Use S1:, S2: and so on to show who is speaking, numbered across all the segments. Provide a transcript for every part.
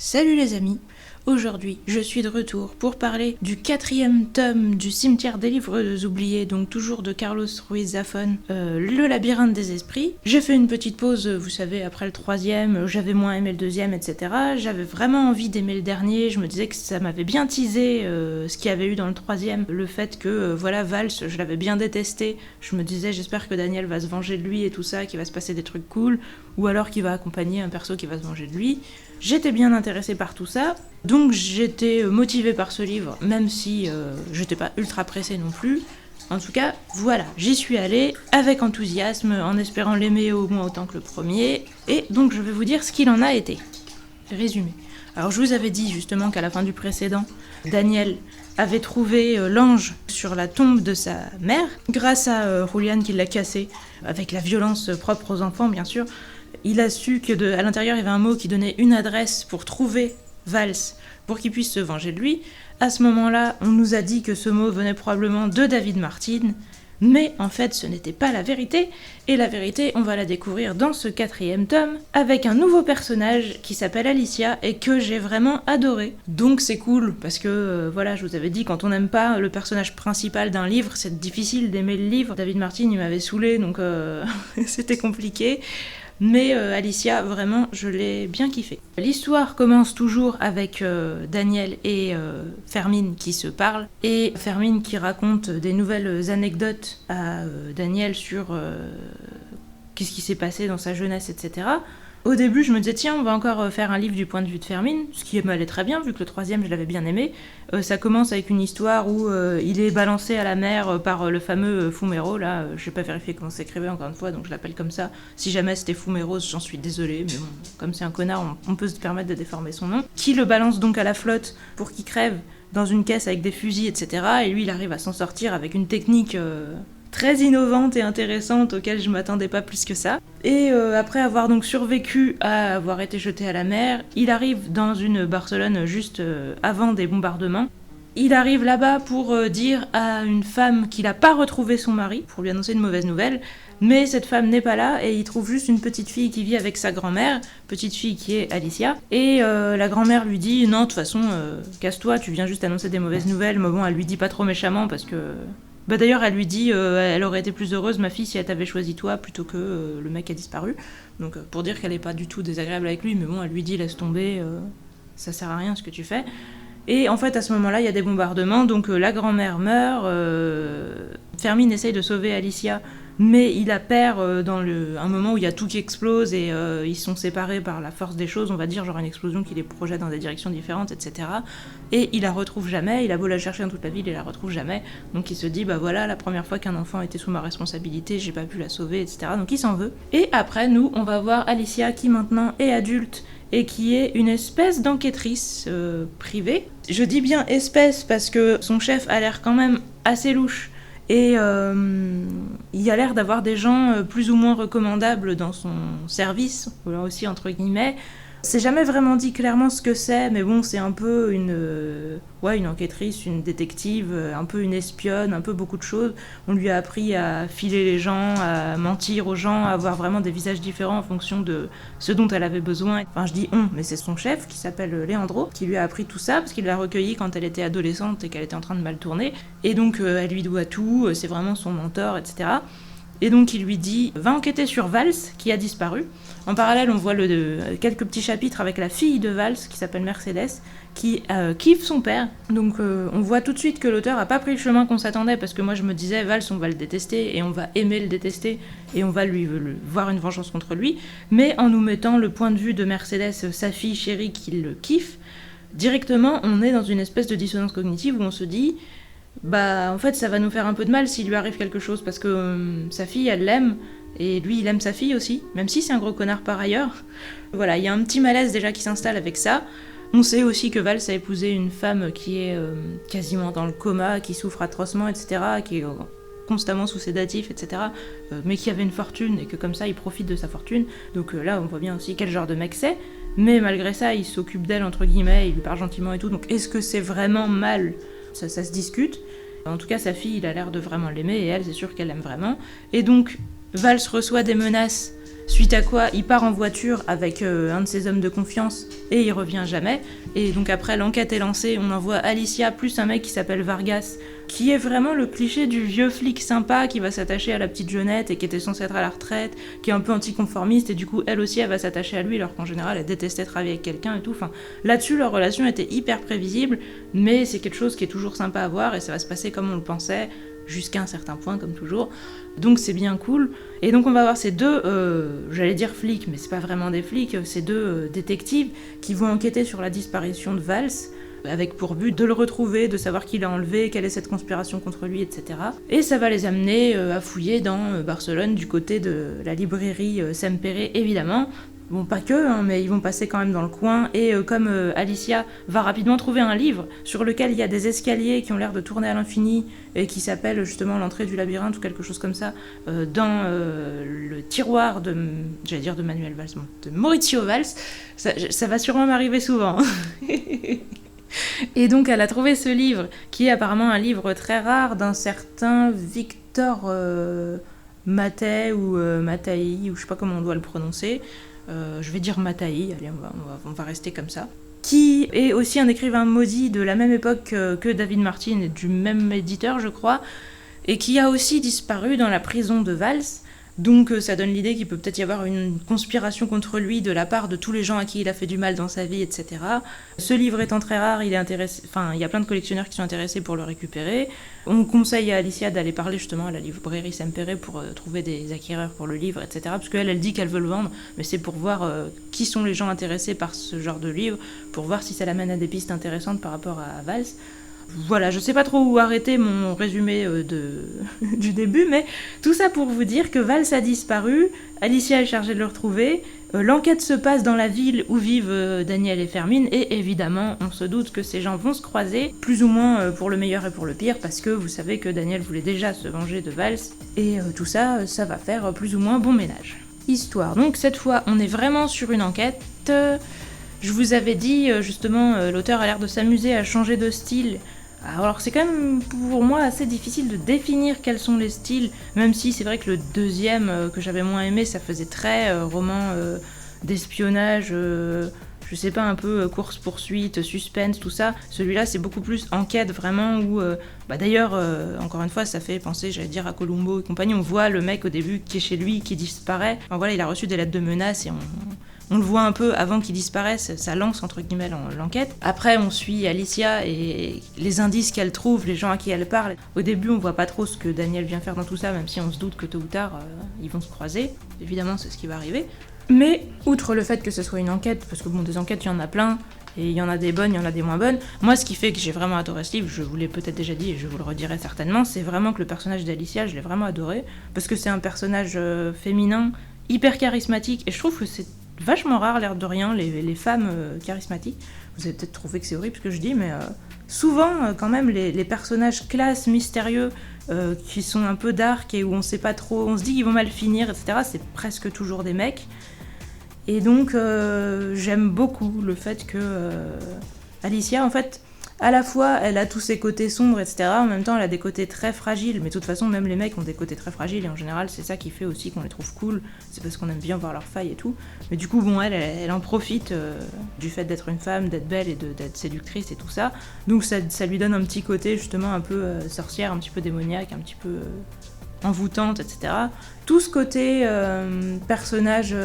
S1: Salut les amis, aujourd'hui je suis de retour pour parler du 4e tome du Cimetière des livres oubliés, donc toujours de Carlos Ruiz Zafón, le labyrinthe des esprits. J'ai fait une petite pause, vous savez, après le 3e, j'avais moins aimé le 2e, etc. J'avais vraiment envie d'aimer le dernier, je me disais que ça m'avait bien teasé ce qu'il y avait eu dans le 3e, le fait que, Vals, je l'avais bien détesté, je me disais j'espère que Daniel va se venger de lui et tout ça, qu'il va se passer des trucs cool, ou alors qu'il va accompagner un perso qui va se venger de lui. J'étais bien intéressée par tout ça, donc j'étais motivée par ce livre, même si j'étais pas ultra pressée non plus. En tout cas, voilà, j'y suis allée avec enthousiasme, en espérant l'aimer au moins autant que le premier, et donc je vais vous dire ce qu'il en a été. Résumé. Alors je vous avais dit justement qu'à la fin du précédent, Daniel avait trouvé l'ange sur la tombe de sa mère, grâce à Julián qui l'a cassé, avec la violence propre aux enfants bien sûr. Il a su que à l'intérieur il y avait un mot qui donnait une adresse pour trouver Vals, pour qu'il puisse se venger de lui. À ce moment-là, on nous a dit que ce mot venait probablement de David Martin, mais en fait ce n'était pas la vérité, et la vérité on va la découvrir dans ce 4e tome, avec un nouveau personnage qui s'appelle Alicia, et que j'ai vraiment adoré. Donc c'est cool, parce que je vous avais dit, quand on n'aime pas le personnage principal d'un livre, c'est difficile d'aimer le livre. David Martin il m'avait saoulé, donc c'était compliqué. Mais Alicia, vraiment, je l'ai bien kiffée. L'histoire commence toujours avec Daniel et Fermín qui se parlent, et Fermín qui raconte des nouvelles anecdotes à Daniel sur qu'est-ce qui s'est passé dans sa jeunesse, etc. Au début, je me disais, tiens, on va encore faire un livre du point de vue de Fermín, ce qui m'allait très bien, vu que le 3e, je l'avais bien aimé. Ça commence avec une histoire où il est balancé à la mer par le fameux Fumero, là, je n'ai pas vérifié comment s'écrivait encore une fois, donc je l'appelle comme ça. Si jamais c'était Fumeros, j'en suis désolée, mais bon, comme c'est un connard, on peut se permettre de déformer son nom. Qui le balance donc à la flotte pour qu'il crève dans une caisse avec des fusils, etc. Et lui, il arrive à s'en sortir avec une technique très innovante et intéressante auquel je m'attendais pas plus que ça. Et après avoir donc survécu à avoir été jeté à la mer, il arrive dans une Barcelone juste avant des bombardements. Il arrive là-bas pour dire à une femme qu'il n'a pas retrouvé son mari, pour lui annoncer une mauvaise nouvelle, mais cette femme n'est pas là et il trouve juste une petite fille qui vit avec sa grand-mère, petite fille qui est Alicia, et la grand-mère lui dit « Non, de toute façon, casse-toi, tu viens juste annoncer des mauvaises nouvelles », mais bon, elle lui dit pas trop méchamment parce que... d'ailleurs, elle lui dit elle aurait été plus heureuse, ma fille, si elle t'avait choisi toi plutôt que le mec a disparu. Donc, pour dire qu'elle est pas du tout désagréable avec lui, mais bon, elle lui dit laisse tomber, ça sert à rien ce que tu fais. Et en fait, à ce moment-là, il y a des bombardements, donc la grand-mère meurt, Fermín essaye de sauver Alicia, mais il la perd dans un moment où il y a tout qui explose et ils sont séparés par la force des choses, on va dire, genre une explosion qui les projette dans des directions différentes, etc. Et il la retrouve jamais, il a beau la chercher dans toute la ville, il la retrouve jamais. Donc il se dit, la première fois qu'un enfant était sous ma responsabilité, j'ai pas pu la sauver, etc. Donc il s'en veut. Et après, nous, on va voir Alicia qui maintenant est adulte, et qui est une espèce d'enquêtrice privée. Je dis bien espèce parce que son chef a l'air quand même assez louche, et il y a l'air d'avoir des gens plus ou moins recommandables dans son service, là aussi entre guillemets. C'est jamais vraiment dit clairement ce que c'est, mais bon, c'est un peu une enquêtrice, une détective, un peu une espionne, un peu beaucoup de choses. On lui a appris à filer les gens, à mentir aux gens, à avoir vraiment des visages différents en fonction de ce dont elle avait besoin. Enfin, je dis on, mais c'est son chef qui s'appelle Leandro, qui lui a appris tout ça, parce qu'il l'a recueillie quand elle était adolescente et qu'elle était en train de mal tourner. Et donc, elle lui doit tout, c'est vraiment son mentor, etc. Et donc il lui dit « Va enquêter sur Vals, qui a disparu ». En parallèle, on voit quelques petits chapitres avec la fille de Vals, qui s'appelle Mercedes, qui kiffe son père. Donc on voit tout de suite que l'auteur a pas pris le chemin qu'on s'attendait, parce que moi je me disais « Vals, on va le détester, et on va aimer le détester, et on va lui voir une vengeance contre lui ». Mais en nous mettant le point de vue de Mercedes, sa fille chérie, qui le kiffe, directement on est dans une espèce de dissonance cognitive où on se dit... en fait ça va nous faire un peu de mal s'il lui arrive quelque chose, parce que sa fille elle l'aime et lui il aime sa fille aussi, même si c'est un gros connard par ailleurs. Voilà, il y a un petit malaise déjà qui s'installe avec ça. On sait aussi que Vals a épousé une femme qui est quasiment dans le coma, qui souffre atrocement, etc., qui est constamment sous sédatif, etc., mais qui avait une fortune et que comme ça il profite de sa fortune. Donc là on voit bien aussi quel genre de mec c'est, mais malgré ça il s'occupe d'elle entre guillemets, il lui parle gentiment et tout, donc est-ce que c'est vraiment mal ? Ça se discute. En tout cas, sa fille, il a l'air de vraiment l'aimer, et elle, c'est sûr qu'elle l'aime vraiment. Et donc, Vals reçoit des menaces Suite à quoi, il part en voiture avec un de ses hommes de confiance et il revient jamais. Et donc après, l'enquête est lancée, on envoie Alicia plus un mec qui s'appelle Vargas, qui est vraiment le cliché du vieux flic sympa qui va s'attacher à la petite jeunette et qui était censée être à la retraite, qui est un peu anticonformiste et du coup, elle aussi, elle va s'attacher à lui alors qu'en général, elle détestait travailler avec quelqu'un et tout. Enfin, là-dessus, leur relation était hyper prévisible, mais c'est quelque chose qui est toujours sympa à voir et ça va se passer comme on le pensait, jusqu'à un certain point, comme toujours. Donc c'est bien cool. Et donc on va avoir ces deux, j'allais dire flics, mais c'est pas vraiment des flics, ces deux détectives qui vont enquêter sur la disparition de Valls, avec pour but de le retrouver, de savoir qui l'a enlevé, quelle est cette conspiration contre lui, etc. Et ça va les amener à fouiller dans Barcelone, du côté de la librairie Sempere, évidemment. Bon, pas que, hein, mais ils vont passer quand même dans le coin, et comme Alicia va rapidement trouver un livre sur lequel il y a des escaliers qui ont l'air de tourner à l'infini, et qui s'appelle justement l'entrée du labyrinthe ou quelque chose comme ça, dans le tiroir de, j'allais dire de Manuel Valls, bon, de Maurizio Valls, ça va sûrement m'arriver souvent. Et donc elle a trouvé ce livre, qui est apparemment un livre très rare d'un certain Victor Mattei ou Mattei, ou je sais pas comment on doit le prononcer. Je vais dire Mattei, allez, on va rester comme ça. Qui est aussi un écrivain maudit de la même époque que David Martin, et du même éditeur, je crois, et qui a aussi disparu dans la prison de Valls. Donc ça donne l'idée qu'il peut peut-être y avoir une conspiration contre lui de la part de tous les gens à qui il a fait du mal dans sa vie, etc. Ce livre étant très rare, il y a plein de collectionneurs qui sont intéressés pour le récupérer. On conseille à Alicia d'aller parler justement à la librairie Sempere pour trouver des acquéreurs pour le livre, etc. Parce qu'elle, elle dit qu'elle veut le vendre, mais c'est pour voir qui sont les gens intéressés par ce genre de livre, pour voir si ça l'amène à des pistes intéressantes par rapport à Valls. Voilà, je sais pas trop où arrêter mon résumé du début, mais tout ça pour vous dire que Valls a disparu, Alicia est chargée de le retrouver, l'enquête se passe dans la ville où vivent Daniel et Fermine, et évidemment, on se doute que ces gens vont se croiser, plus ou moins pour le meilleur et pour le pire, parce que vous savez que Daniel voulait déjà se venger de Valls, et tout ça, ça va faire plus ou moins bon ménage. Histoire, donc cette fois, on est vraiment sur une enquête. Je vous avais dit, justement, l'auteur a l'air de s'amuser à changer de style. Alors c'est quand même pour moi assez difficile de définir quels sont les styles, même si c'est vrai que le deuxième que j'avais moins aimé, ça faisait très roman d'espionnage, je sais pas, un peu course-poursuite, suspense, tout ça. Celui-là c'est beaucoup plus enquête vraiment, où d'ailleurs, encore une fois, ça fait penser, j'allais dire, à Columbo et compagnie. On voit le mec au début qui est chez lui, qui disparaît. Enfin, voilà, il a reçu des lettres de menaces et on le voit un peu avant qu'il disparaisse, ça lance entre guillemets l'enquête. Après, on suit Alicia et les indices qu'elle trouve, les gens à qui elle parle. Au début, on voit pas trop ce que Daniel vient faire dans tout ça, même si on se doute que tôt ou tard, ils vont se croiser. Évidemment, c'est ce qui va arriver. Mais, outre le fait que ce soit une enquête, parce que bon, des enquêtes, il y en a plein, et il y en a des bonnes, il y en a des moins bonnes. Moi, ce qui fait que j'ai vraiment adoré ce livre, je vous l'ai peut-être déjà dit et je vous le redirai certainement, c'est vraiment que le personnage d'Alicia, je l'ai vraiment adoré, parce que c'est un personnage féminin, hyper charismatique, et je trouve que c'est vachement rare, l'air de rien, les femmes charismatiques. Vous avez peut-être trouvé que c'est horrible ce que je dis, mais souvent, quand même, les personnages classe, mystérieux, qui sont un peu dark et où on sait pas trop, on se dit qu'ils vont mal finir, etc., c'est presque toujours des mecs. Et donc, j'aime beaucoup le fait que Alicia, en fait, à la fois, elle a tous ses côtés sombres, etc. En même temps, elle a des côtés très fragiles. Mais de toute façon, même les mecs ont des côtés très fragiles. Et en général, c'est ça qui fait aussi qu'on les trouve cool. C'est parce qu'on aime bien voir leurs failles et tout. Mais du coup, bon, elle en profite du fait d'être une femme, d'être belle et d'être séductrice et tout ça. Donc ça lui donne un petit côté, justement, un peu sorcière, un petit peu démoniaque, un petit peu envoûtante, etc. Tout ce côté personnage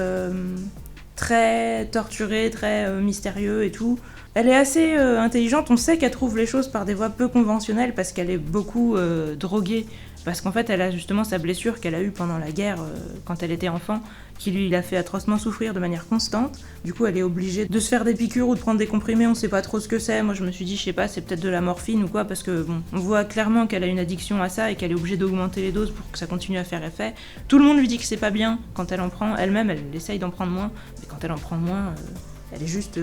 S1: très torturé, très mystérieux et tout. Elle est assez intelligente, on sait qu'elle trouve les choses par des voies peu conventionnelles parce qu'elle est beaucoup droguée, parce qu'en fait elle a justement sa blessure qu'elle a eue pendant la guerre quand elle était enfant, qui lui l'a fait atrocement souffrir de manière constante. Du coup elle est obligée de se faire des piqûres ou de prendre des comprimés, on sait pas trop ce que c'est. Moi je me suis dit, je sais pas, c'est peut-être de la morphine ou quoi, parce que bon, on voit clairement qu'elle a une addiction à ça et qu'elle est obligée d'augmenter les doses pour que ça continue à faire effet. Tout le monde lui dit que c'est pas bien quand elle en prend, elle-même elle essaye d'en prendre moins, mais quand elle en prend moins, elle est juste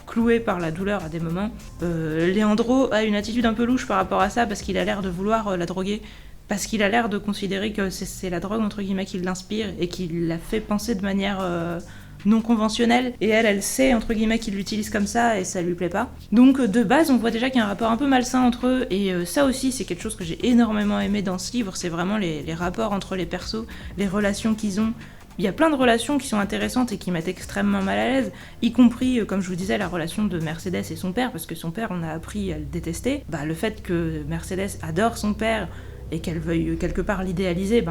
S1: clouée par la douleur à des moments. Leandro a une attitude un peu louche par rapport à ça, parce qu'il a l'air de vouloir la droguer, parce qu'il a l'air de considérer que c'est la drogue entre guillemets qui l'inspire et qui la fait penser de manière non conventionnelle, et elle sait entre guillemets qu'il l'utilise comme ça et ça lui plaît pas. Donc de base on voit déjà qu'il y a un rapport un peu malsain entre eux, et ça aussi c'est quelque chose que j'ai énormément aimé dans ce livre, c'est vraiment les rapports entre les persos, les relations qu'ils ont, Il y a plein de relations qui sont intéressantes et qui mettent extrêmement mal à l'aise, y compris, comme je vous disais, la relation de Mercedes et son père, parce que son père, on a appris à le détester. Le fait que Mercedes adore son père et qu'elle veuille quelque part l'idéaliser,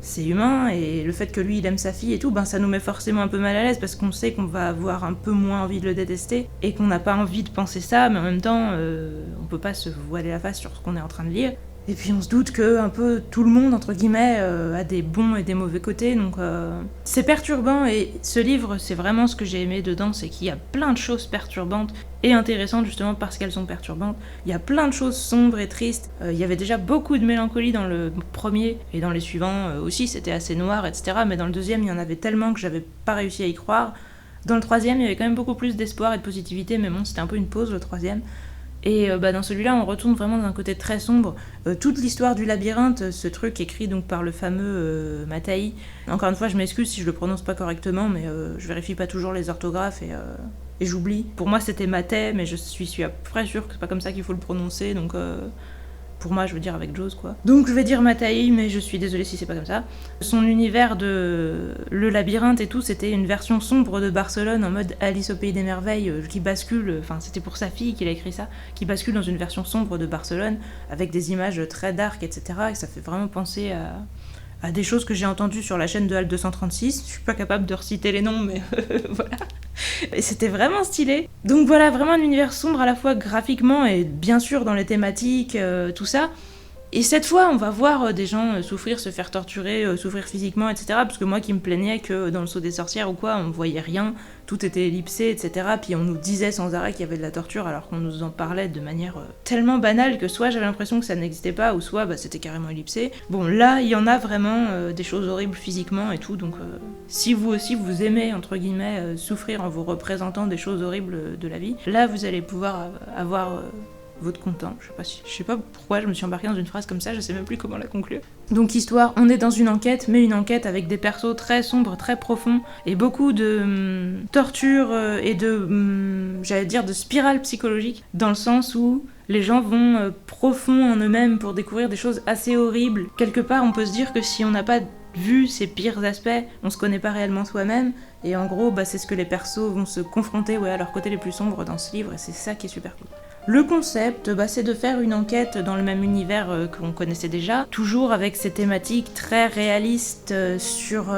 S1: c'est humain, et le fait que lui il aime sa fille et tout, ça nous met forcément un peu mal à l'aise parce qu'on sait qu'on va avoir un peu moins envie de le détester et qu'on n'a pas envie de penser ça, mais en même temps on peut pas se voiler la face sur ce qu'on est en train de lire. Et puis on se doute que un peu tout le monde, entre guillemets, a des bons et des mauvais côtés, donc c'est perturbant, et ce livre, c'est vraiment ce que j'ai aimé dedans, c'est qu'il y a plein de choses perturbantes et intéressantes justement parce qu'elles sont perturbantes. Il y a plein de choses sombres et tristes, il y avait déjà beaucoup de mélancolie dans le premier, et dans les suivants aussi, c'était assez noir, etc. Mais dans le deuxième, il y en avait tellement que j'avais pas réussi à y croire. Dans le troisième, il y avait quand même beaucoup plus d'espoir et de positivité, mais bon, c'était un peu une pause le troisième. Et dans celui-là, on retourne vraiment dans un côté très sombre. Toute l'histoire du labyrinthe, ce truc écrit donc par le fameux Mattei. Encore une fois, je m'excuse si je le prononce pas correctement, mais je vérifie pas toujours les orthographes et j'oublie. Pour moi, c'était Mattei, mais je suis à peu près sûre que c'est pas comme ça qu'il faut le prononcer, donc pour moi, je veux dire avec Jaws, quoi. Donc je vais dire Mattei, mais je suis désolée si c'est pas comme ça. Son univers de le labyrinthe et tout, c'était une version sombre de Barcelone, en mode Alice au pays des merveilles, qui bascule, enfin c'était pour sa fille qu'il a écrit ça, qui bascule dans une version sombre de Barcelone, avec des images très dark, etc. Et ça fait vraiment penser à des choses que j'ai entendues sur la chaîne de HAL 236. Je suis pas capable de reciter les noms, mais voilà. Et c'était vraiment stylé. Donc voilà, vraiment un univers sombre à la fois graphiquement et bien sûr dans les thématiques, tout ça. Et cette fois, on va voir des gens souffrir, se faire torturer, souffrir physiquement, etc. Parce que moi qui me plaignais que dans le Sceau des sorcières ou quoi, on voyait rien, tout était ellipsé, etc. Puis on nous disait sans arrêt qu'il y avait de la torture alors qu'on nous en parlait de manière tellement banale que soit j'avais l'impression que ça n'existait pas, ou soit c'était carrément ellipsé. Bon, là, il y en a vraiment des choses horribles physiquement et tout, donc si vous aussi vous aimez, entre guillemets, souffrir en vous représentant des choses horribles de la vie, là vous allez pouvoir avoir... votre content. Je sais pas pourquoi je me suis embarquée dans une phrase comme ça, je sais même plus comment la conclure. Donc histoire, on est dans une enquête, mais une enquête avec des persos très sombres, très profonds, et beaucoup de torture et de, j'allais dire, de spirale psychologique, dans le sens où les gens vont profond en eux-mêmes pour découvrir des choses assez horribles. Quelque part, on peut se dire que si on n'a pas vu ces pires aspects, on se connaît pas réellement soi-même, et en gros, c'est ce que les persos vont se confronter à leur côté les plus sombres dans ce livre, et c'est ça qui est super cool. Le concept, c'est de faire une enquête dans le même univers qu'on connaissait déjà, toujours avec ces thématiques très réalistes sur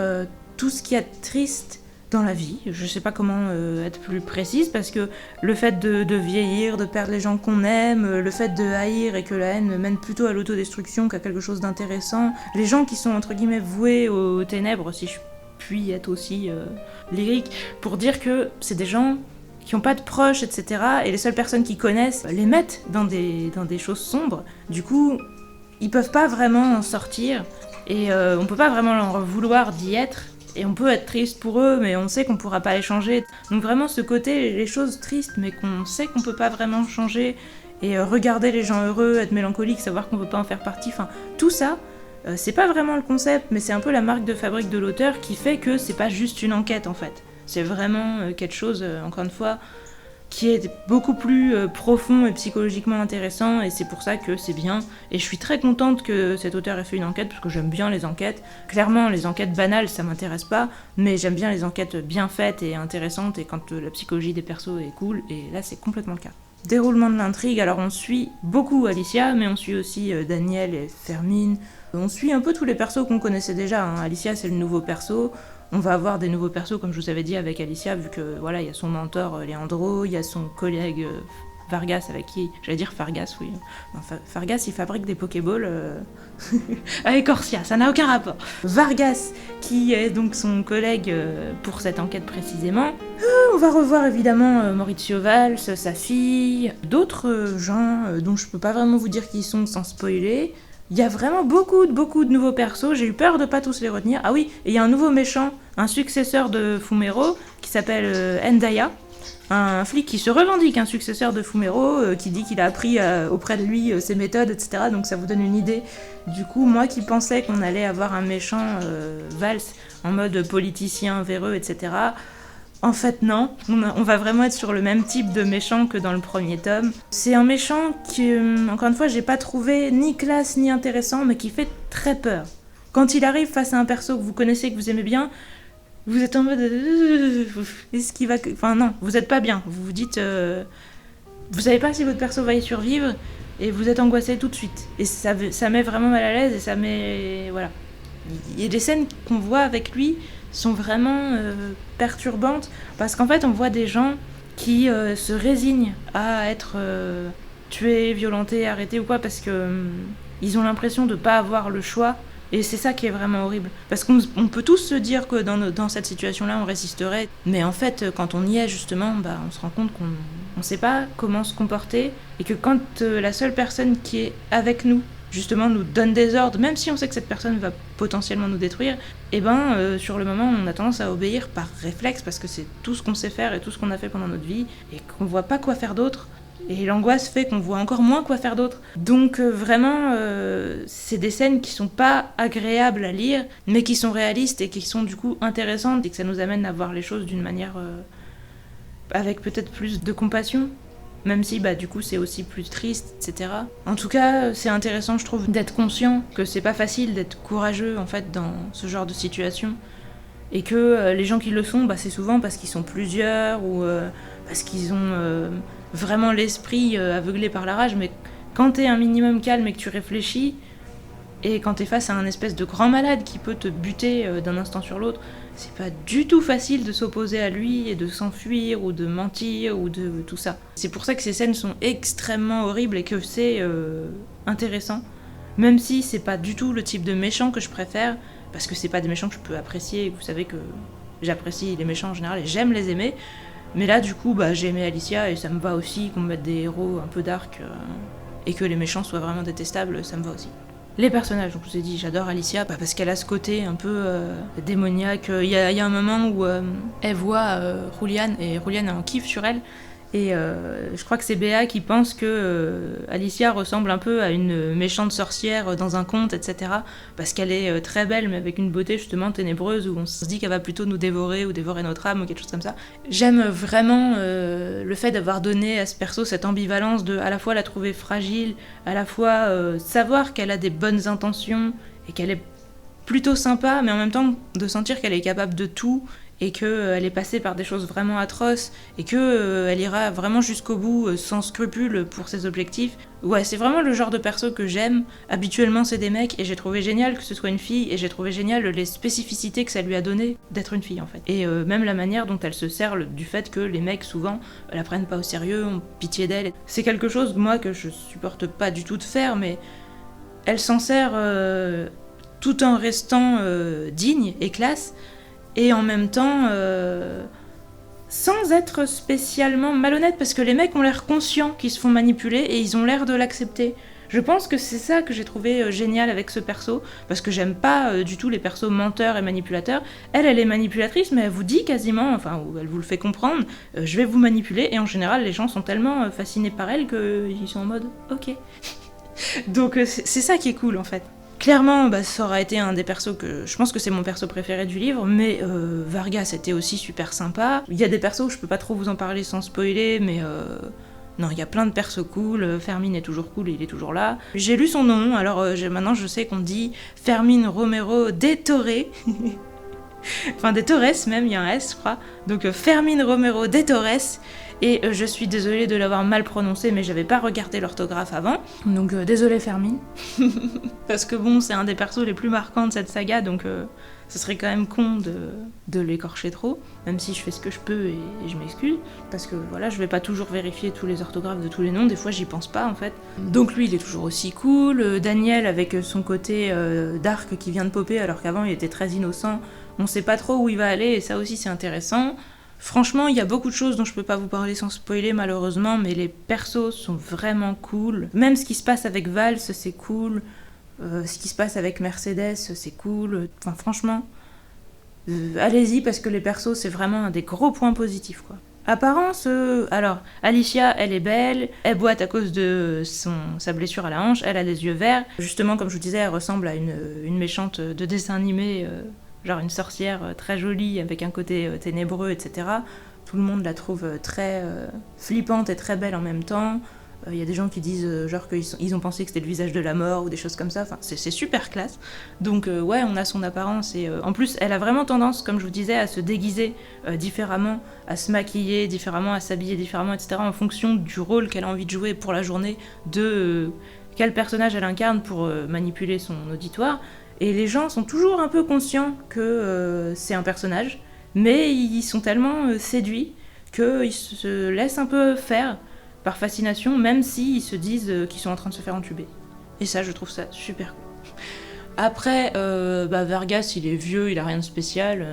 S1: tout ce qu'il y a de triste dans la vie. Je sais pas comment être plus précise, parce que le fait de vieillir, de perdre les gens qu'on aime, le fait de haïr et que la haine mène plutôt à l'autodestruction qu'à quelque chose d'intéressant, les gens qui sont entre guillemets voués aux ténèbres, si je puis être aussi lyrique, pour dire que c'est des gens qui n'ont pas de proches, etc. Et les seules personnes qui connaissent les mettent dans des choses sombres. Du coup, ils peuvent pas vraiment en sortir. Et on peut pas vraiment leur vouloir d'y être. Et on peut être triste pour eux, mais on sait qu'on pourra pas les changer. Donc vraiment ce côté, les choses tristes, mais qu'on sait qu'on peut pas vraiment changer. Et regarder les gens heureux, être mélancolique, savoir qu'on peut pas en faire partie. Enfin, tout ça, c'est pas vraiment le concept, mais c'est un peu la marque de fabrique de l'auteur qui fait que c'est pas juste une enquête, en fait. C'est vraiment quelque chose, encore une fois, qui est beaucoup plus profond et psychologiquement intéressant, et c'est pour ça que c'est bien. Et je suis très contente que cet auteur ait fait une enquête, parce que j'aime bien les enquêtes. Clairement, les enquêtes banales, ça m'intéresse pas, mais j'aime bien les enquêtes bien faites et intéressantes, et quand la psychologie des persos est cool, et là c'est complètement le cas. Déroulement de l'intrigue, alors on suit beaucoup Alicia, mais on suit aussi Daniel et Fermine. On suit un peu tous les persos qu'on connaissait déjà, hein. Alicia c'est le nouveau perso. On va avoir des nouveaux persos, comme je vous avais dit, avec Alicia, vu que voilà, il y a son mentor Leandro, il y a son collègue Vargas, avec qui... J'allais dire Fargas, oui. Enfin, Fargas, il fabrique des Pokéballs avec Corsia, ça n'a aucun rapport. Vargas, qui est donc son collègue pour cette enquête précisément. On va revoir évidemment Maurizio Valls, sa fille, d'autres gens dont je peux pas vraiment vous dire qui ils sont sans spoiler. Il y a vraiment beaucoup de nouveaux persos, j'ai eu peur de pas tous les retenir. Ah oui, et il y a un nouveau méchant, un successeur de Fumero, qui s'appelle Endaya, un flic qui se revendique un successeur de Fumero, qui dit qu'il a appris auprès de lui ses méthodes, etc. Donc ça vous donne une idée. Du coup, moi qui pensais qu'on allait avoir un méchant Valls en mode politicien véreux, etc., en fait non, on va vraiment être sur le même type de méchant que dans le premier tome. C'est un méchant qui, encore une fois, j'ai pas trouvé ni classe ni intéressant, mais qui fait très peur. Quand il arrive face à un perso que vous connaissez, que vous aimez bien, Vous êtes en mode... Est-ce qu'il va... Enfin non, vous êtes pas bien. Vous vous dites... Vous savez pas si votre perso va y survivre et vous êtes angoissé tout de suite. Et ça met vraiment mal à l'aise et ça met... Voilà. Il y a des scènes qu'on voit avec lui sont vraiment perturbantes parce qu'en fait on voit des gens qui se résignent à être tués, violentés, arrêtés ou quoi parce que ils ont l'impression de pas avoir le choix. Et c'est ça qui est vraiment horrible. Parce qu'on peut tous se dire que dans cette situation-là, on résisterait. Mais en fait, quand on y est, justement, on se rend compte qu'on ne sait pas comment se comporter. Et que quand la seule personne qui est avec nous, justement, nous donne des ordres, même si on sait que cette personne va potentiellement nous détruire, sur le moment, on a tendance à obéir par réflexe, parce que c'est tout ce qu'on sait faire et tout ce qu'on a fait pendant notre vie, et qu'on voit pas quoi faire d'autre. Et l'angoisse fait qu'on voit encore moins quoi faire d'autre. Donc vraiment, c'est des scènes qui sont pas agréables à lire, mais qui sont réalistes et qui sont du coup intéressantes et que ça nous amène à voir les choses d'une manière avec peut-être plus de compassion. Même si du coup c'est aussi plus triste, etc. En tout cas, c'est intéressant, je trouve, d'être conscient que c'est pas facile d'être courageux en fait dans ce genre de situation. Et que les gens qui le sont, c'est souvent parce qu'ils sont plusieurs ou parce qu'ils ont vraiment l'esprit aveuglé par la rage. Mais quand t'es un minimum calme et que tu réfléchis, et quand t'es face à un espèce de grand malade qui peut te buter d'un instant sur l'autre, c'est pas du tout facile de s'opposer à lui et de s'enfuir ou de mentir ou de tout ça. C'est pour ça que ces scènes sont extrêmement horribles et que c'est intéressant. Même si c'est pas du tout le type de méchant que je préfère, parce que c'est pas des méchants que je peux apprécier, vous savez que j'apprécie les méchants en général et j'aime les aimer, mais là du coup j'ai aimé Alicia et ça me va aussi qu'on mette des héros un peu dark et que les méchants soient vraiment détestables, ça me va aussi. Les personnages, donc je vous ai dit, j'adore Alicia parce qu'elle a ce côté un peu démoniaque. Il y a un moment où elle voit Julian et Julian a un kiff sur elle. Et je crois que c'est Béa qui pense que Alicia ressemble un peu à une méchante sorcière dans un conte, etc. Parce qu'elle est très belle, mais avec une beauté justement ténébreuse, où on se dit qu'elle va plutôt nous dévorer ou dévorer notre âme ou quelque chose comme ça. J'aime vraiment le fait d'avoir donné à ce perso cette ambivalence de à la fois la trouver fragile, à la fois savoir qu'elle a des bonnes intentions et qu'elle est plutôt sympa, mais en même temps de sentir qu'elle est capable de tout et qu'elle est passée par des choses vraiment atroces et qu'elle ira vraiment jusqu'au bout sans scrupule pour ses objectifs. Ouais, c'est vraiment le genre de perso que j'aime. Habituellement, c'est des mecs et j'ai trouvé génial que ce soit une fille et j'ai trouvé génial les spécificités que ça lui a donné d'être une fille en fait. Et même la manière dont elle se sert du fait que les mecs souvent la prennent pas au sérieux, ont pitié d'elle. C'est quelque chose, moi, que je supporte pas du tout de faire, mais elle s'en sert tout en restant digne et classe. Et en même temps, sans être spécialement malhonnête, parce que les mecs ont l'air conscients qu'ils se font manipuler et ils ont l'air de l'accepter. Je pense que c'est ça que j'ai trouvé génial avec ce perso, parce que j'aime pas du tout les persos menteurs et manipulateurs. Elle est manipulatrice, mais elle vous dit quasiment, ou elle vous le fait comprendre, je vais vous manipuler, et en général, les gens sont tellement fascinés par elle qu'ils sont en mode « ok ». Donc c'est ça qui est cool en fait. Clairement, ça aura été un des persos que... Je pense que c'est mon perso préféré du livre, mais Vargas était aussi super sympa. Il y a des persos où je peux pas trop vous en parler sans spoiler, mais... Non, il y a plein de persos cool. Fermine est toujours cool, il est toujours là. J'ai lu son nom, alors maintenant je sais qu'on dit Fermín Romero de Torres. Enfin, de Torres même, il y a un S, je crois. Donc Fermín Romero de Torres. Et je suis désolée de l'avoir mal prononcé, mais j'avais pas regardé l'orthographe avant. Donc désolée Fermine. Parce que bon, c'est un des persos les plus marquants de cette saga, donc ce serait quand même con de l'écorcher trop, même si je fais ce que je peux et je m'excuse. Parce que voilà, je vais pas toujours vérifier tous les orthographes de tous les noms, des fois j'y pense pas en fait. Donc lui, il est toujours aussi cool. Daniel, avec son côté dark qui vient de popper, alors qu'avant il était très innocent. On sait pas trop où il va aller, et ça aussi c'est intéressant. Franchement, il y a beaucoup de choses dont je peux pas vous parler sans spoiler malheureusement, mais les persos sont vraiment cool. Même ce qui se passe avec Vals, c'est cool. Ce qui se passe avec Mercedes, c'est cool. Enfin, franchement, allez-y parce que les persos, c'est vraiment un des gros points positifs, quoi. Apparence, alors, Alicia, elle est belle, elle boite à cause de sa blessure à la hanche, elle a des yeux verts. Justement, comme je vous disais, elle ressemble à une méchante de dessin animé... genre une sorcière très jolie avec un côté ténébreux, etc. Tout le monde la trouve très flippante et très belle en même temps. Il y a des gens qui disent genre qu'ils ont pensé que c'était le visage de la mort ou des choses comme ça. Enfin, c'est super classe. Donc ouais, on a son apparence et en plus, elle a vraiment tendance, comme je vous disais, à se déguiser différemment, à se maquiller différemment, à s'habiller différemment, etc. en fonction du rôle qu'elle a envie de jouer pour la journée, de quel personnage elle incarne pour manipuler son auditoire. Et les gens sont toujours un peu conscients que c'est un personnage, mais ils sont tellement séduits qu'ils se laissent un peu faire par fascination, même s'ils se disent qu'ils sont en train de se faire entuber. Et ça, je trouve ça super cool. Après, Vargas, il est vieux, il a rien de spécial.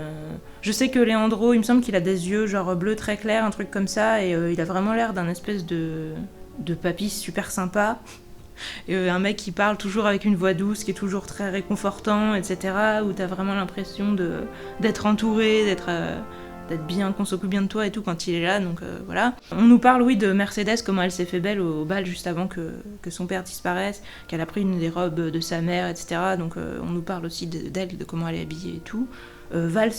S1: Je sais que Leandro, il me semble qu'il a des yeux genre bleu très clair, un truc comme ça, et il a vraiment l'air d'un espèce de papy super sympa. Un mec qui parle toujours avec une voix douce, qui est toujours très réconfortant, etc. Où t'as vraiment l'impression d'être entouré, d'être bien, qu'on s'occupe bien de toi et tout quand il est là, donc voilà. On nous parle, oui, de Mercedes, comment elle s'est fait belle au bal juste avant que son père disparaisse, qu'elle a pris une des robes de sa mère, etc. Donc on nous parle aussi d'elle, de comment elle est habillée et tout. Vals,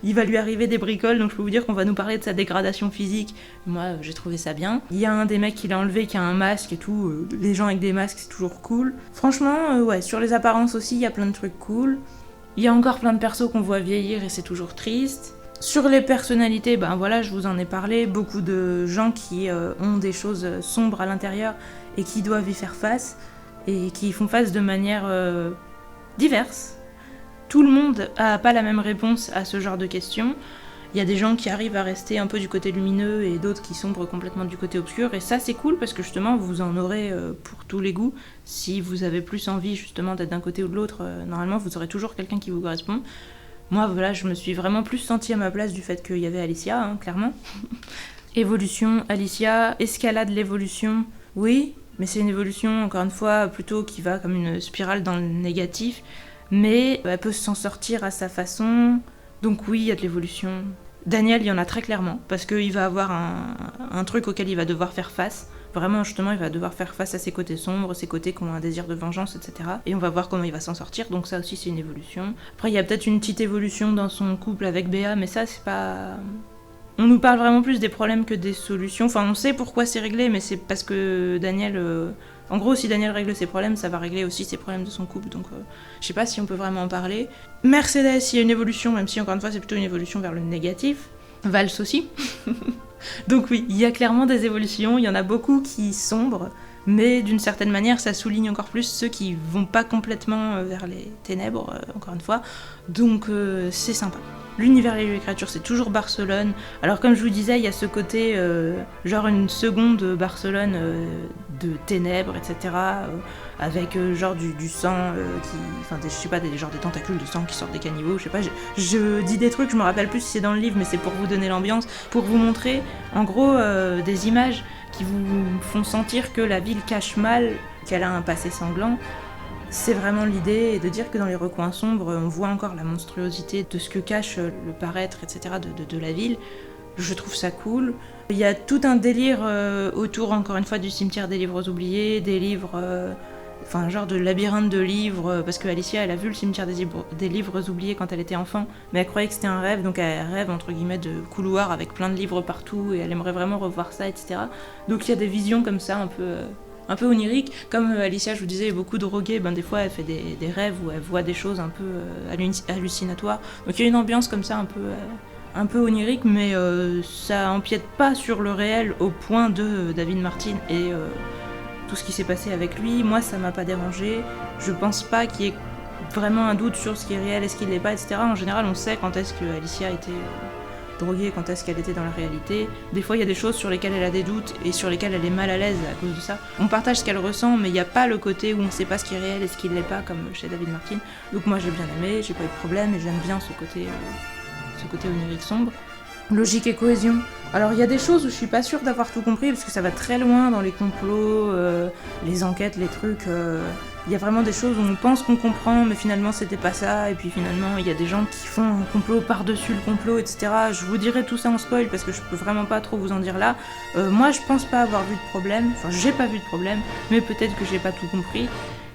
S1: il va lui arriver des bricoles, donc je peux vous dire qu'on va nous parler de sa dégradation physique. Moi, j'ai trouvé ça bien. Il y a un des mecs qui l'a enlevé, qui a un masque et tout. Les gens avec des masques, c'est toujours cool. Franchement, ouais, sur les apparences aussi, il y a plein de trucs cool. Il y a encore plein de persos qu'on voit vieillir et c'est toujours triste. Sur les personnalités, ben voilà, je vous en ai parlé. Beaucoup de gens qui ont des choses sombres à l'intérieur et qui doivent y faire face et qui y font face de manière diverse. Tout le monde n'a pas la même réponse à ce genre de questions. Il y a des gens qui arrivent à rester un peu du côté lumineux et d'autres qui sombrent complètement du côté obscur. Et ça, c'est cool parce que justement, vous en aurez pour tous les goûts. Si vous avez plus envie justement d'être d'un côté ou de l'autre, normalement, vous aurez toujours quelqu'un qui vous correspond. Moi, voilà, je me suis vraiment plus sentie à ma place du fait qu'il y avait Alicia, hein, clairement. Évolution, Alicia, escalade l'évolution, oui, mais c'est une évolution, encore une fois, plutôt qui va comme une spirale dans le négatif. Mais elle peut s'en sortir à sa façon. Donc oui, il y a de l'évolution. Daniel, il y en a très clairement, parce qu'il va avoir un truc auquel il va devoir faire face. Vraiment, justement, il va devoir faire face à ses côtés sombres, ses côtés qui ont un désir de vengeance, etc. Et on va voir comment il va s'en sortir, donc ça aussi, c'est une évolution. Après, il y a peut-être une petite évolution dans son couple avec Béa, mais ça, c'est pas... On nous parle vraiment plus des problèmes que des solutions. Enfin, on sait pourquoi c'est réglé, mais c'est parce que Daniel... En gros, si Daniel règle ses problèmes, ça va régler aussi ses problèmes de son couple, donc je sais pas si on peut vraiment en parler. Mercedes, il y a une évolution, même si encore une fois c'est plutôt une évolution vers le négatif. Vals aussi. Donc oui, il y a clairement des évolutions, il y en a beaucoup qui sombrent, mais d'une certaine manière ça souligne encore plus ceux qui vont pas complètement vers les ténèbres, encore une fois, donc c'est sympa. L'univers et les créatures, c'est toujours Barcelone. Alors comme je vous disais, il y a ce côté, genre une seconde Barcelone de ténèbres, etc. Avec genre du sang qui... Enfin, je sais pas, genre des tentacules de sang qui sortent des caniveaux, je sais pas. Je dis des trucs, je me rappelle plus si c'est dans le livre, mais c'est pour vous donner l'ambiance, pour vous montrer, en gros, des images qui vous font sentir que la ville cache mal, qu'elle a un passé sanglant. C'est vraiment l'idée de dire que dans les recoins sombres, on voit encore la monstruosité de ce que cache le paraître, etc. de la ville. Je trouve ça cool. Il y a tout un délire autour, encore une fois, du cimetière des livres oubliés, des livres... Enfin, genre de labyrinthe de livres, parce que Alicia, elle a vu le cimetière des livres oubliés quand elle était enfant, mais elle croyait que c'était un rêve, donc elle rêve, entre guillemets, de couloirs avec plein de livres partout, et elle aimerait vraiment revoir ça, etc. Donc il y a des visions comme ça, un peu onirique, comme Alicia, je vous disais, est beaucoup droguée, des fois elle fait des rêves où elle voit des choses un peu hallucinatoires. Donc il y a une ambiance comme ça un peu onirique, mais ça empiète pas sur le réel au point de David Martin et tout ce qui s'est passé avec lui. Moi, ça m'a pas dérangé. Je pense pas qu'il y ait vraiment un doute sur ce qui est réel et ce qui l'est pas, etc. En général, on sait quand est-ce que Alicia était droguée, quand est-ce qu'elle était dans la réalité. Des fois, il y a des choses sur lesquelles elle a des doutes et sur lesquelles elle est mal à l'aise à cause de ça. On partage ce qu'elle ressent, mais il n'y a pas le côté où on sait pas ce qui est réel et ce qui l'est pas, comme chez David Martin. Donc moi, j'ai bien aimé, j'ai pas eu de problème et j'aime bien ce côté onirique sombre. Logique et cohésion. Alors il y a des choses où je suis pas sûre d'avoir tout compris parce que ça va très loin dans les complots, les enquêtes, les trucs. Il y a vraiment des choses où on pense qu'on comprend mais finalement c'était pas ça, et puis finalement il y a des gens qui font un complot par-dessus le complot, etc. Je vous dirai tout ça en spoil parce que je peux vraiment pas trop vous en dire là. Moi je pense pas avoir vu de problème, enfin j'ai pas vu de problème, mais peut-être que j'ai pas tout compris.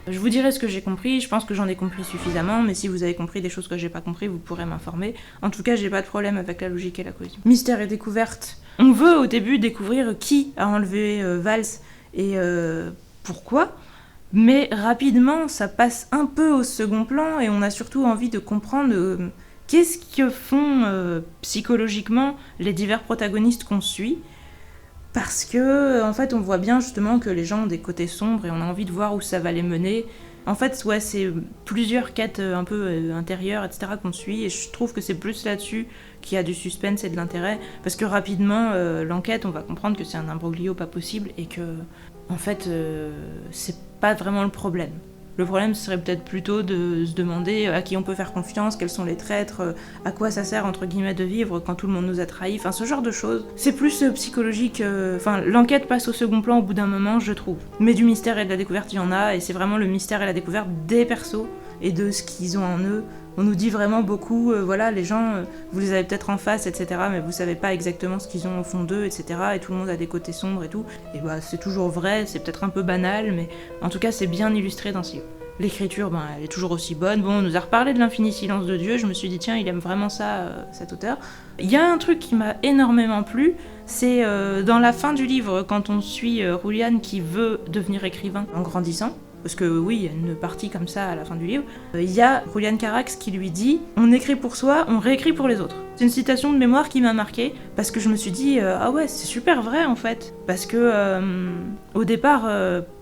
S1: Je vous dirai ce que j'ai compris, je pense que j'en ai compris suffisamment, mais si vous avez compris des choses que j'ai pas compris, vous pourrez m'informer. En tout cas, j'ai pas de problème avec la logique et la cohésion. Mystère et découverte. On veut au début découvrir qui a enlevé Vals et pourquoi. Mais rapidement, ça passe un peu au second plan et on a surtout envie de comprendre qu'est-ce que font psychologiquement les divers protagonistes qu'on suit. Parce que, en fait, on voit bien justement que les gens ont des côtés sombres et on a envie de voir où ça va les mener. En fait, ouais, c'est plusieurs quêtes un peu intérieures, etc. qu'on suit, et je trouve que c'est plus là-dessus qu'il y a du suspense et de l'intérêt, parce que rapidement, l'enquête, on va comprendre que c'est un imbroglio pas possible, et que, en fait, c'est pas vraiment le problème. Le problème serait peut-être plutôt de se demander à qui on peut faire confiance, quels sont les traîtres, à quoi ça sert entre guillemets de vivre quand tout le monde nous a trahis, enfin ce genre de choses. C'est plus psychologique, enfin l'enquête passe au second plan au bout d'un moment, je trouve. Mais du mystère et de la découverte, il y en a, et c'est vraiment le mystère et la découverte des persos et de ce qu'ils ont en eux. On nous dit vraiment beaucoup, voilà, les gens, vous les avez peut-être en face, etc., mais vous savez pas exactement ce qu'ils ont au fond d'eux, etc., et tout le monde a des côtés sombres et tout. Et bah, c'est toujours vrai, c'est peut-être un peu banal, mais en tout cas, c'est bien illustré dans ce livre. L'écriture, ben, elle est toujours aussi bonne. Bon, on nous a reparlé de l'infini silence de Dieu, je me suis dit, tiens, il aime vraiment ça, cet auteur. Il y a un truc qui m'a énormément plu, c'est dans la fin du livre, quand on suit Julian qui veut devenir écrivain en grandissant. Parce que oui, il y a une partie comme ça à la fin du livre. Il y a Julian Carax qui lui dit « On écrit pour soi, on réécrit pour les autres ». C'est une citation de mémoire qui m'a marquée, parce que je me suis dit « Ah ouais, c'est super vrai en fait ». Parce que au départ,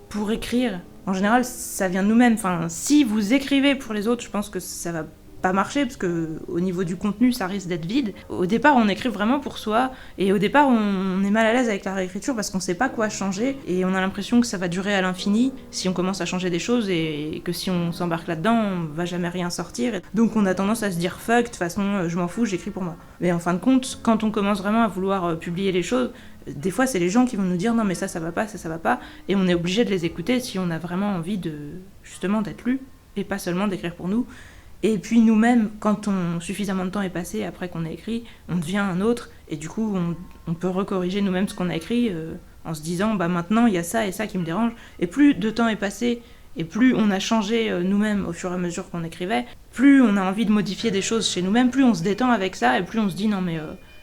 S1: pour écrire, en général, ça vient de nous-mêmes. Enfin, si vous écrivez pour les autres, je pense que ça va pas marcher, parce que au niveau du contenu, ça risque d'être vide. Au départ, on écrit vraiment pour soi, et au départ, on est mal à l'aise avec la réécriture parce qu'on sait pas quoi changer, et on a l'impression que ça va durer à l'infini si on commence à changer des choses, et que si on s'embarque là-dedans, on va jamais rien sortir. Donc on a tendance à se dire fuck, de toute façon, je m'en fous, j'écris pour moi. Mais en fin de compte, quand on commence vraiment à vouloir publier les choses, des fois, c'est les gens qui vont nous dire non mais ça va pas, ça va pas, et on est obligé de les écouter si on a vraiment envie de, justement, d'être lu, et pas seulement d'écrire pour nous. Et puis nous-mêmes, quand suffisamment de temps est passé après qu'on a écrit, on devient un autre, et du coup on peut recorriger nous-mêmes ce qu'on a écrit en se disant bah maintenant il y a ça et ça qui me dérange, et plus de temps est passé et plus on a changé nous-mêmes au fur et à mesure qu'on écrivait, plus on a envie de modifier des choses chez nous-mêmes, plus on se détend avec ça, et plus on se dit non mais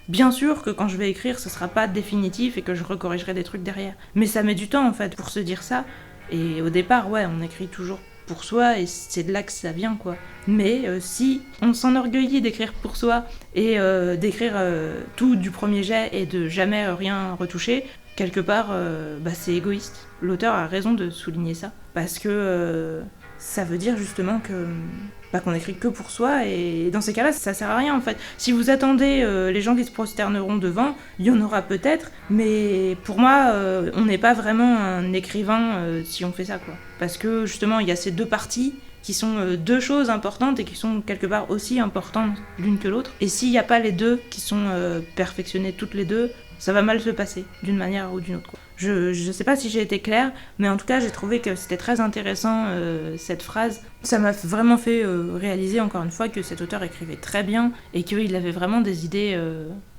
S1: bien sûr que quand je vais écrire ce sera pas définitif et que je recorrigerai des trucs derrière, mais ça met du temps en fait pour se dire ça. Et au départ ouais, on écrit toujours pour soi, et c'est de là que ça vient quoi. Mais si on s'enorgueillit d'écrire pour soi et d'écrire tout du premier jet et de jamais rien retoucher, quelque part bah, c'est égoïste. L'auteur a raison de souligner ça, parce que ça veut dire justement que bah, qu'on écrit que pour soi, et dans ces cas-là ça sert à rien en fait. Si vous attendez les gens qui se prosterneront devant, il y en aura peut-être, mais pour moi on n'est pas vraiment un écrivain si on fait ça quoi. Parce que justement il y a ces deux parties qui sont deux choses importantes et qui sont quelque part aussi importantes l'une que l'autre, et s'il n'y a pas les deux qui sont perfectionnées toutes les deux, ça va mal se passer d'une manière ou d'une autre quoi. Je sais pas si j'ai été claire, mais en tout cas j'ai trouvé que c'était très intéressant cette phrase. Ça m'a vraiment fait réaliser encore une fois que cet auteur écrivait très bien et qu'il avait vraiment des idées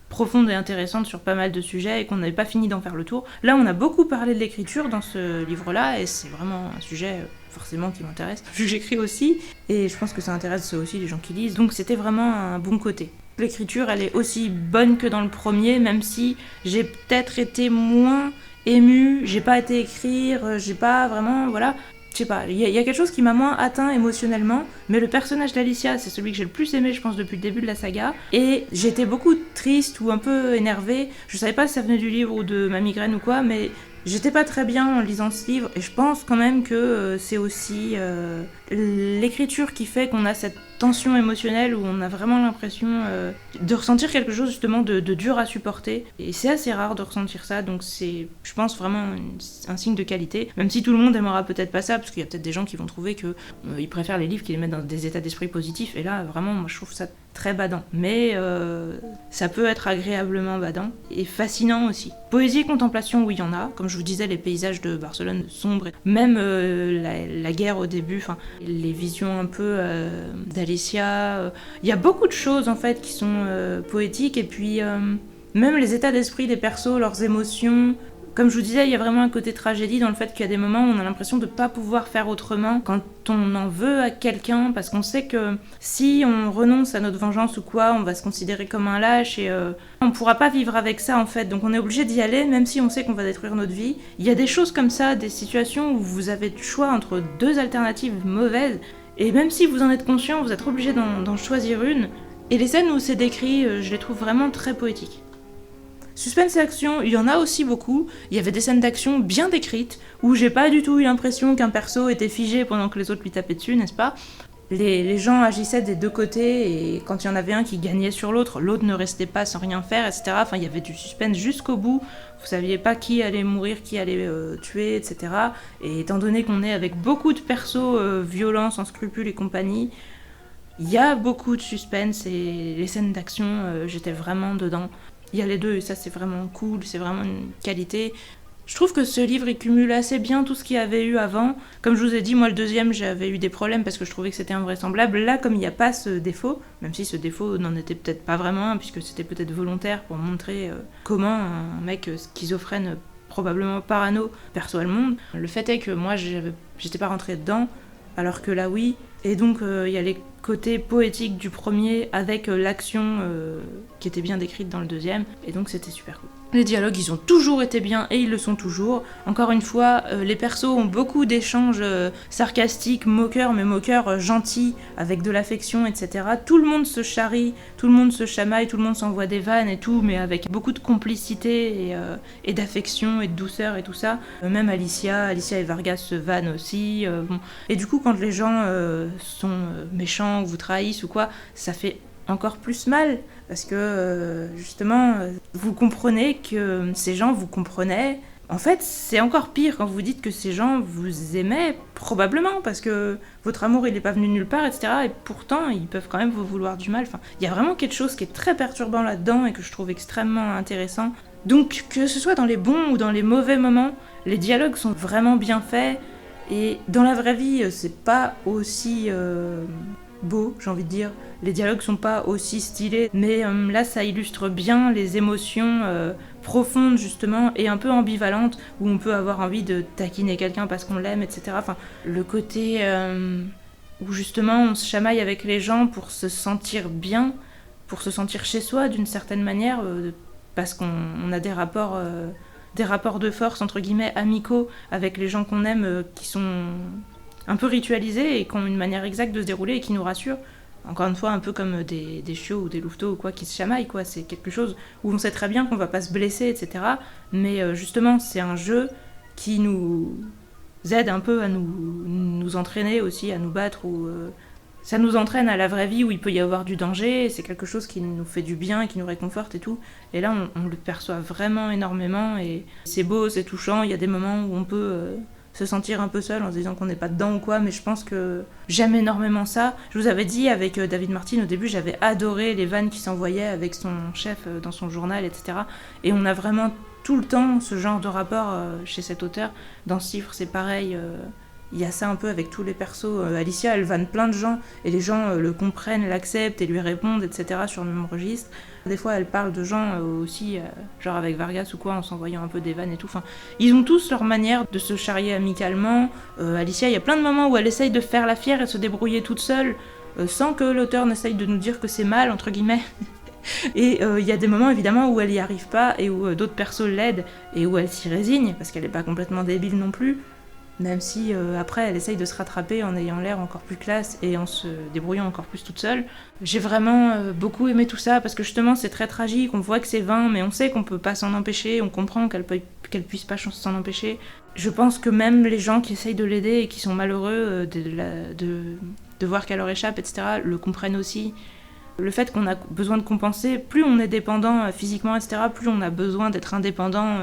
S1: profondes et intéressantes sur pas mal de sujets, et qu'on n'avait pas fini d'en faire le tour. Là on a beaucoup parlé de l'écriture dans ce livre-là, et c'est vraiment un sujet forcément qui m'intéresse, vu que j'écris aussi, et je pense que ça intéresse aussi les gens qui lisent, donc c'était vraiment un bon côté. L'écriture elle est aussi bonne que dans le premier, même si j'ai peut-être été moins émue, j'ai pas été écrire, j'ai pas vraiment, voilà, je sais pas, il y a quelque chose qui m'a moins atteint émotionnellement, mais le personnage d'Alicia, c'est celui que j'ai le plus aimé, je pense, depuis le début de la saga, et j'étais beaucoup triste ou un peu énervée, je savais pas si ça venait du livre ou de ma migraine ou quoi, mais j'étais pas très bien en lisant ce livre, et je pense quand même que c'est aussi l'écriture qui fait qu'on a cette tension émotionnelle où on a vraiment l'impression de ressentir quelque chose justement de dur à supporter, et c'est assez rare de ressentir ça, donc c'est, je pense, vraiment un signe de qualité, même si tout le monde aimera peut-être pas ça, parce qu'il y a peut-être des gens qui vont trouver que ils préfèrent les livres qui les mettent dans des états d'esprit positifs, et là vraiment moi je trouve ça très badant, mais ça peut être agréablement badant et fascinant aussi. Poésie et contemplation, oui, il y en a, comme je vous disais, les paysages de Barcelone sombres, même la guerre au début, enfin les visions un peu d'Alicia, il y a beaucoup de choses en fait qui sont poétiques, et puis même les états d'esprit des persos, leurs émotions, Comme je vous disais, il y a vraiment un côté tragédie dans le fait qu'il y a des moments où on a l'impression de ne pas pouvoir faire autrement quand on en veut à quelqu'un, parce qu'on sait que si on renonce à notre vengeance ou quoi, on va se considérer comme un lâche et on ne pourra pas vivre avec ça en fait. Donc on est obligé d'y aller, même si on sait qu'on va détruire notre vie. Il y a des choses comme ça, des situations où vous avez le choix entre deux alternatives mauvaises, et même si vous en êtes conscient, vous êtes obligé d'en choisir une. Et les scènes où c'est décrit, je les trouve vraiment très poétiques. Suspense et action, il y en a aussi beaucoup. Il y avait des scènes d'action bien décrites, où j'ai pas du tout eu l'impression qu'un perso était figé pendant que les autres lui tapaient dessus, n'est-ce pas ? Les gens agissaient des deux côtés, et quand il y en avait un qui gagnait sur l'autre, l'autre ne restait pas sans rien faire, etc. Enfin, il y avait du suspense jusqu'au bout. Vous saviez pas qui allait mourir, qui allait tuer, etc. Et étant donné qu'on est avec beaucoup de persos violents, sans scrupules et compagnie, il y a beaucoup de suspense, et les scènes d'action, j'étais vraiment dedans. Il y a les deux, et ça c'est vraiment cool, c'est vraiment une qualité. Je trouve que ce livre, il cumule assez bien tout ce qu'il y avait eu avant. Comme je vous ai dit, moi le deuxième, j'avais eu des problèmes parce que je trouvais que c'était invraisemblable. Là, comme il n'y a pas ce défaut, même si ce défaut n'en était peut-être pas vraiment un, puisque c'était peut-être volontaire pour montrer comment un mec schizophrène, probablement parano, perçoit le monde. Le fait est que moi, j'étais pas rentrée dedans, alors que là, oui. Et donc, il y a les côtés poétiques du premier avec l'action qui était bien décrite dans le deuxième. Et donc, c'était super cool. Les dialogues, ils ont toujours été bien et ils le sont toujours. Encore une fois, les persos ont beaucoup d'échanges sarcastiques, moqueurs, mais moqueurs gentils, avec de l'affection, etc. Tout le monde se charrie, tout le monde se chamaille, tout le monde s'envoie des vannes et tout, mais avec beaucoup de complicité et d'affection et de douceur et tout ça. Même Alicia et Vargas se vannent aussi. Bon. Et du coup, quand les gens sont méchants ou vous trahissent ou quoi, ça fait encore plus mal, parce que justement, vous comprenez que ces gens vous comprenaient. En fait, c'est encore pire quand vous dites que ces gens vous aimaient, probablement, parce que votre amour, il n'est pas venu de nulle part, etc. Et pourtant, ils peuvent quand même vous vouloir du mal. Enfin, il y a vraiment quelque chose qui est très perturbant là-dedans et que je trouve extrêmement intéressant. Donc, que ce soit dans les bons ou dans les mauvais moments, les dialogues sont vraiment bien faits. Et dans la vraie vie, c'est pas aussi beau, j'ai envie de dire. Les dialogues sont pas aussi stylés, mais là ça illustre bien les émotions profondes justement et un peu ambivalentes, où on peut avoir envie de taquiner quelqu'un parce qu'on l'aime, etc. Enfin, le côté où justement on se chamaille avec les gens pour se sentir bien, pour se sentir chez soi d'une certaine manière, parce qu'on a des rapports de force entre guillemets amicaux avec les gens qu'on aime, qui sont un peu ritualisés et qui ont une manière exacte de se dérouler et qui nous rassurent. Encore une fois, un peu comme des chiots ou des louveteaux ou quoi qui se chamaillent, quoi. C'est quelque chose où on sait très bien qu'on va pas se blesser, etc. Mais justement, c'est un jeu qui nous aide un peu à nous entraîner aussi, à nous battre, ou ça nous entraîne à la vraie vie où il peut y avoir du danger, et c'est quelque chose qui nous fait du bien et qui nous réconforte et tout. Et là, on le perçoit vraiment énormément, et c'est beau, c'est touchant. Il y a des moments où on peut se sentir un peu seul en se disant qu'on n'est pas dedans ou quoi, mais je pense que j'aime énormément ça. Je vous avais dit avec David Martin au début, j'avais adoré les vannes qu'il s'envoyait avec son chef dans son journal, etc. Et on a vraiment tout le temps ce genre de rapport chez cet auteur. Dans ce livre, c'est pareil. Il y a ça un peu avec tous les persos. Alicia, elle vanne plein de gens, et les gens le comprennent, l'acceptent et lui répondent, etc. sur le même registre. Des fois, elle parle de gens aussi, genre avec Vargas ou quoi, en s'envoyant un peu des vannes et tout. Enfin, ils ont tous leur manière de se charrier amicalement. Alicia, il y a plein de moments où elle essaye de faire la fière et de se débrouiller toute seule, sans que l'auteur n'essaye de nous dire que c'est mal, entre guillemets. Et il y a des moments évidemment où elle y arrive pas, et où d'autres persos l'aident, et où elle s'y résigne, parce qu'elle est pas complètement débile non plus. Même si après elle essaye de se rattraper en ayant l'air encore plus classe et en se débrouillant encore plus toute seule. J'ai vraiment beaucoup aimé tout ça, parce que justement c'est très tragique, on voit que c'est vain, mais on sait qu'on peut pas s'en empêcher, on comprend qu'elle puisse pas s'en empêcher. Je pense que même les gens qui essayent de l'aider et qui sont malheureux de voir qu'elle leur échappe, etc., le comprennent aussi. Le fait qu'on a besoin de compenser, plus on est dépendant physiquement, etc., plus on a besoin d'être indépendant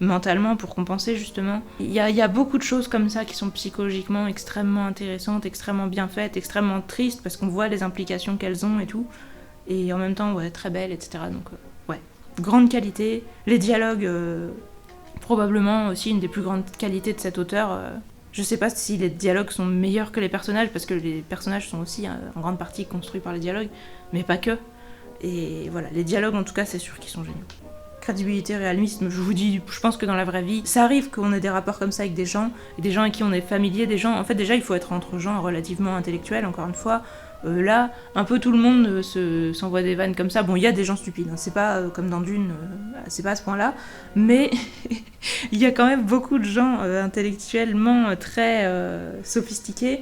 S1: mentalement pour compenser, justement. Il y a beaucoup de choses comme ça qui sont psychologiquement extrêmement intéressantes, extrêmement bien faites, extrêmement tristes, parce qu'on voit les implications qu'elles ont et tout, et en même temps, ouais, très belles, etc. Donc, ouais, grande qualité. Les dialogues, probablement aussi une des plus grandes qualités de cet auteur. Je sais pas si les dialogues sont meilleurs que les personnages, parce que les personnages sont aussi en grande partie construits par les dialogues, mais pas que. Et voilà, les dialogues, en tout cas, c'est sûr qu'ils sont géniaux. crédibilité, réalisme, je vous dis, je pense que dans la vraie vie, ça arrive qu'on ait des rapports comme ça avec des gens, et des gens avec qui on est familier, des gens, en fait déjà il faut être entre gens relativement intellectuels, encore une fois. Là, un peu tout le monde s'envoie des vannes comme ça. Bon, il y a des gens stupides, hein. C'est pas comme dans Dune, c'est pas à ce point-là, mais il y a quand même beaucoup de gens intellectuellement très sophistiqués.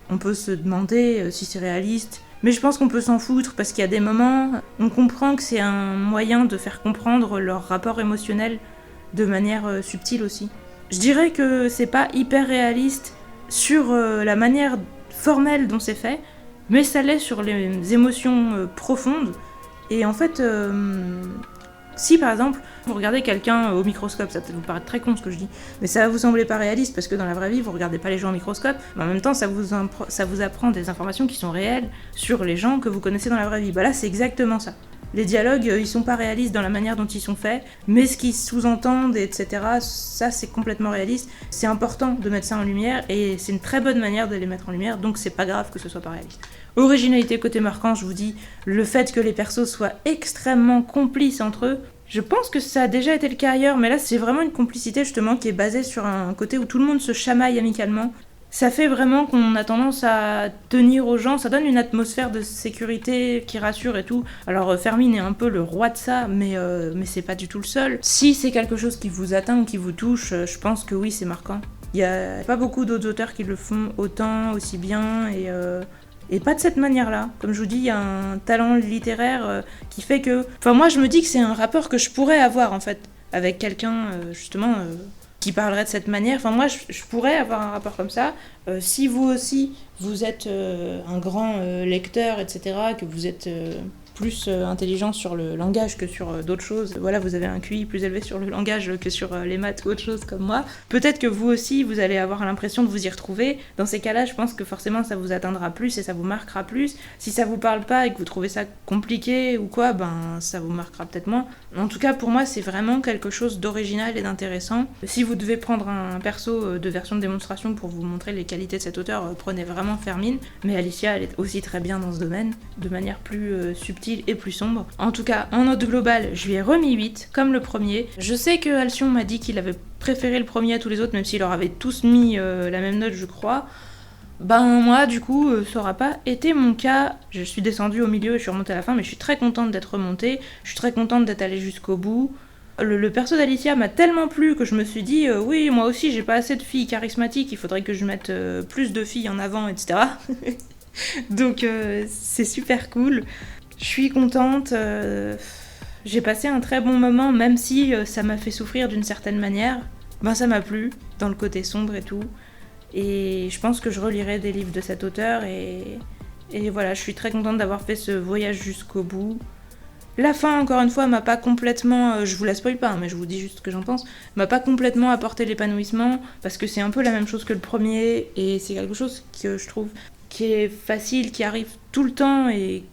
S1: On peut se demander si c'est réaliste, mais je pense qu'on peut s'en foutre, parce qu'il y a des moments, on comprend que c'est un moyen de faire comprendre leur rapport émotionnel de manière subtile aussi. Je dirais que c'est pas hyper réaliste sur la manière formelle dont c'est fait, mais ça l'est sur les émotions profondes. Et en fait, si par exemple, vous regardez quelqu'un au microscope, ça va peut-être vous paraître très con ce que je dis, mais ça va vous sembler pas réaliste, parce que dans la vraie vie, vous regardez pas les gens au microscope, mais en même temps, ça vous apprend des informations qui sont réelles sur les gens que vous connaissez dans la vraie vie. Bah là, c'est exactement ça. Les dialogues, ils sont pas réalistes dans la manière dont ils sont faits, mais ce qu'ils sous-entendent, etc., ça c'est complètement réaliste. C'est important de mettre ça en lumière, et c'est une très bonne manière de les mettre en lumière, donc c'est pas grave que ce soit pas réaliste. Originalité côté marquant, je vous dis, le fait que les persos soient extrêmement complices entre eux, je pense que ça a déjà été le cas ailleurs, mais là c'est vraiment une complicité justement qui est basée sur un côté où tout le monde se chamaille amicalement. Ça fait vraiment qu'on a tendance à tenir aux gens, ça donne une atmosphère de sécurité qui rassure et tout. Alors Fermine est un peu le roi de ça, mais c'est pas du tout le seul. Si c'est quelque chose qui vous atteint ou qui vous touche, je pense que oui, c'est marquant. Il y a pas beaucoup d'autres auteurs qui le font autant, aussi bien, et pas de cette manière-là. Comme je vous dis, il y a un talent littéraire qui fait que... Enfin, moi, je me dis que c'est un rapport que je pourrais avoir, en fait, avec quelqu'un, justement... qui parlerait de cette manière. Enfin, moi, je pourrais avoir un rapport comme ça. Si vous aussi, vous êtes un grand lecteur, etc., que vous êtes plus intelligent sur le langage que sur d'autres choses, voilà, vous avez un QI plus élevé sur le langage que sur les maths ou autre chose comme moi, peut-être que vous aussi, vous allez avoir l'impression de vous y retrouver. Dans ces cas-là, je pense que forcément, ça vous atteindra plus et ça vous marquera plus. Si ça vous parle pas et que vous trouvez ça compliqué ou quoi, ben, ça vous marquera peut-être moins. En tout cas, pour moi, c'est vraiment quelque chose d'original et d'intéressant. Si vous devez prendre un perso de version de démonstration pour vous montrer les qualités de cet auteur, prenez vraiment Fermine. Mais Alicia, elle est aussi très bien dans ce domaine, de manière plus subtile et plus sombre. En tout cas, en note globale, je lui ai remis 8, comme le premier. Je sais que Alcyon m'a dit qu'il avait préféré le premier à tous les autres, même s'il leur avait tous mis la même note, je crois. Ben moi, du coup, ça aura pas été mon cas. Je suis descendue au milieu et je suis remontée à la fin, mais je suis très contente d'être remontée. Je suis très contente d'être allée jusqu'au bout. Le perso d'Alicia m'a tellement plu que je me suis dit oui, moi aussi, j'ai pas assez de filles charismatiques, il faudrait que je mette plus de filles en avant, etc. Donc c'est super cool. Je suis contente. J'ai passé un très bon moment, même si ça m'a fait souffrir d'une certaine manière. Ben ça m'a plu, dans le côté sombre et tout. Et je pense que je relirai des livres de cet auteur et voilà, je suis très contente d'avoir fait ce voyage jusqu'au bout. La fin, encore une fois, m'a pas complètement, je vous la spoil pas, hein, mais je vous dis juste ce que j'en pense, m'a pas complètement apporté l'épanouissement, parce que c'est un peu la même chose que le premier, et c'est quelque chose que je trouve qui est facile, qui arrive tout le temps, et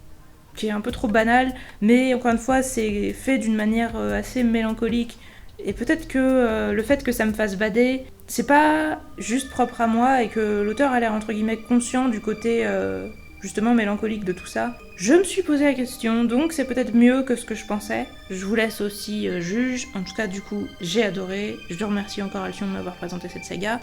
S1: qui est un peu trop banal, mais encore une fois, c'est fait d'une manière assez mélancolique. Et peut-être que le fait que ça me fasse bader, c'est pas juste propre à moi et que l'auteur a l'air entre guillemets conscient du côté justement mélancolique de tout ça. Je me suis posé la question, donc c'est peut-être mieux que ce que je pensais. Je vous laisse aussi juge. En tout cas, du coup, j'ai adoré. Je remercie encore Alcyon de m'avoir présenté cette saga.